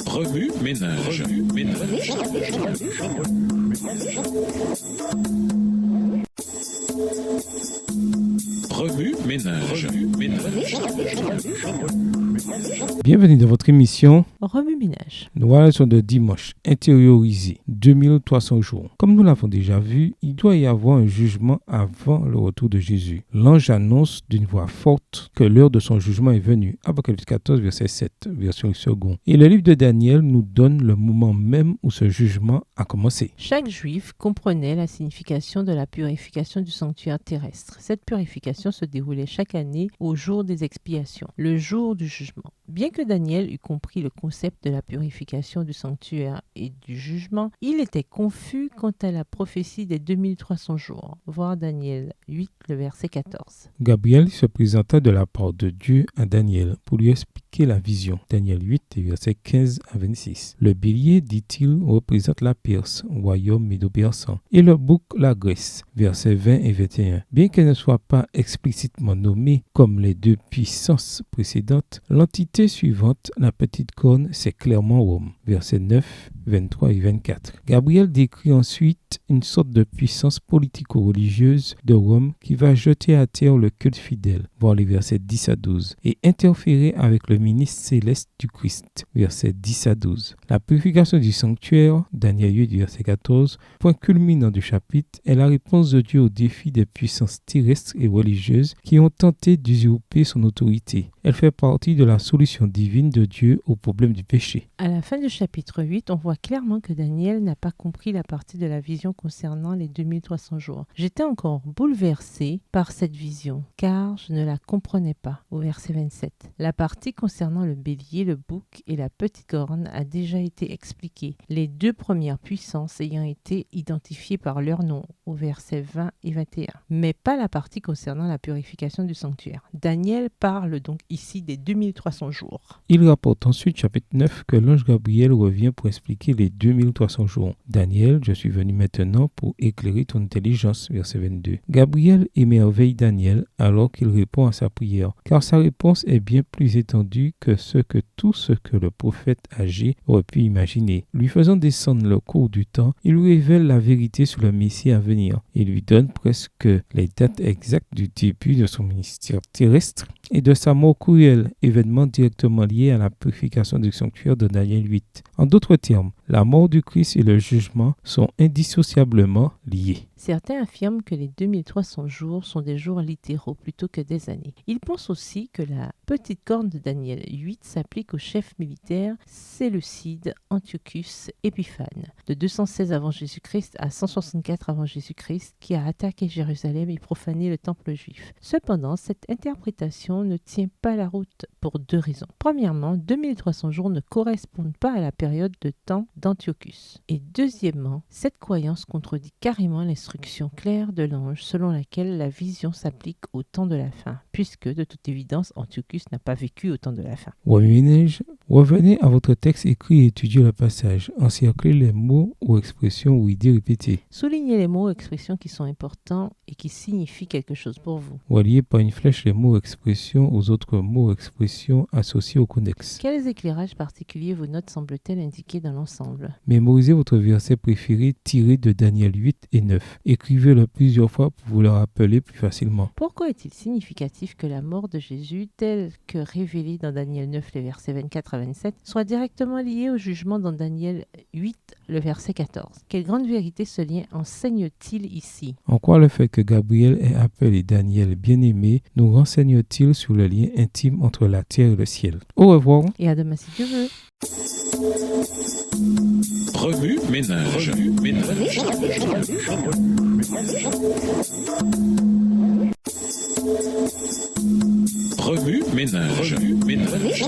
Remue ménage. Remue ménage. Bienvenue dans votre émission Remue-ménage. Nouvelle leçon de dimanche, intérioriser 2300 jours. Comme nous l'avons déjà vu, il doit y avoir un jugement avant le retour de Jésus. L'ange annonce d'une voix forte que l'heure de son jugement est venue. Apocalypse 14, verset 7, version seconde. Et le livre de Daniel nous donne le moment même où ce jugement a commencé. Chaque juif comprenait la signification de la purification du sanctuaire terrestre. Cette purification se déroulait chaque année au jour des expiations, le jour du jugement. Bien que Daniel eût compris le concept de la purification du sanctuaire et du jugement, il était confus quant à la prophétie des 2300 jours. Voir Daniel 8, le verset 14. Gabriel se présenta de la part de Dieu à Daniel pour lui expliquer la vision. Daniel 8, versets 15 à 26. Le bélier, dit-il, représente la Perse, royaume médo-persan, et le bouc la Grèce, versets 20 et 21. Bien qu'elle ne soit pas explicitement nommée comme les deux puissances précédentes, l'entité suivante, la petite corne, c'est clairement Rome, versets 9, 23 et 24. Gabriel décrit ensuite une sorte de puissance politico-religieuse de Rome qui va jeter à terre le culte fidèle, voir les versets 10 à 12, et interférer avec le ministre céleste du Christ, versets 10 à 12. La purification du sanctuaire, Daniel 8, verset 14, point culminant du chapitre, est la réponse de Dieu au défi des puissances terrestres et religieuses qui ont tenté d'usurper son autorité. Elle fait partie de la solution divine de Dieu au problème du péché. À la fin du chapitre 8, on voit clairement que Daniel n'a pas compris la partie de la vision concernant les 2300 jours. J'étais encore bouleversé par cette vision, car je ne la comprenais pas. Au verset 27. La partie concernant le bélier, le bouc et la petite corne a déjà été expliquée, les deux premières puissances ayant été identifiées par leur nom, au verset 20 et 21. Mais pas la partie concernant la purification du sanctuaire. Daniel parle donc ici des 2300 jours. Il rapporte ensuite, chapitre 9, que l'ange Gabriel revient pour expliquer les 2300 jours. Daniel, je suis venu maintenant pour éclairer ton intelligence, verset 22. Gabriel émerveille Daniel alors qu'il répond à sa prière, car sa réponse est bien plus étendue que tout ce que le prophète Agé aurait pu imaginer. Lui faisant descendre le cours du temps, il lui révèle la vérité sur le Messie à venir. Il lui donne presque les dates exactes du début de son ministère terrestre et de sa mort cruelle, événement directement lié à la purification du sanctuaire de Daniel 8. En d'autres termes, la mort du Christ et le jugement sont indissociablement liés. Certains affirment que les 2300 jours sont des jours littéraux plutôt que des années. Ils pensent aussi que la petite corne de Daniel 8 s'applique au chef militaire séleucide Antiochus Épiphane, de 216 avant Jésus-Christ à 164 avant Jésus-Christ, qui a attaqué Jérusalem et profané le temple juif. Cependant, cette interprétation ne tient pas la route pour deux raisons. Premièrement, 2300 jours ne correspondent pas à la période de temps d'Antiochus. Et deuxièmement, cette croyance contredit carrément l'instruction claire de l'ange selon laquelle la vision s'applique au temps de la fin, puisque de toute évidence Antiochus n'a pas vécu au temps de la fin. Revenez à votre texte écrit et étudiez le passage. Encerclez les mots ou expressions ou idées répétées. Soulignez les mots ou expressions qui sont importants et qui signifient quelque chose pour vous. Reliez par une flèche les mots ou expressions aux autres mots ou expressions associés au connexe. Quels éclairages particuliers vos notes semblent-elles indiquer dans l'ensemble? Mémorisez votre verset préféré tiré de Daniel 8 et 9. Écrivez-le plusieurs fois pour vous le rappeler plus facilement. Pourquoi est-il significatif que la mort de Jésus, telle que révélée dans Daniel 9, les versets 24 à 27, soit directement liée au jugement dans Daniel 8, le verset 14? Quelle grande vérité ce lien enseigne-t-il ici? En quoi le fait que Gabriel ait appelé Daniel bien-aimé nous renseigne-t-il sur le lien intime entre la terre et le ciel? Au revoir. Et à demain si Dieu veut. Remue ménage. Remue ménage.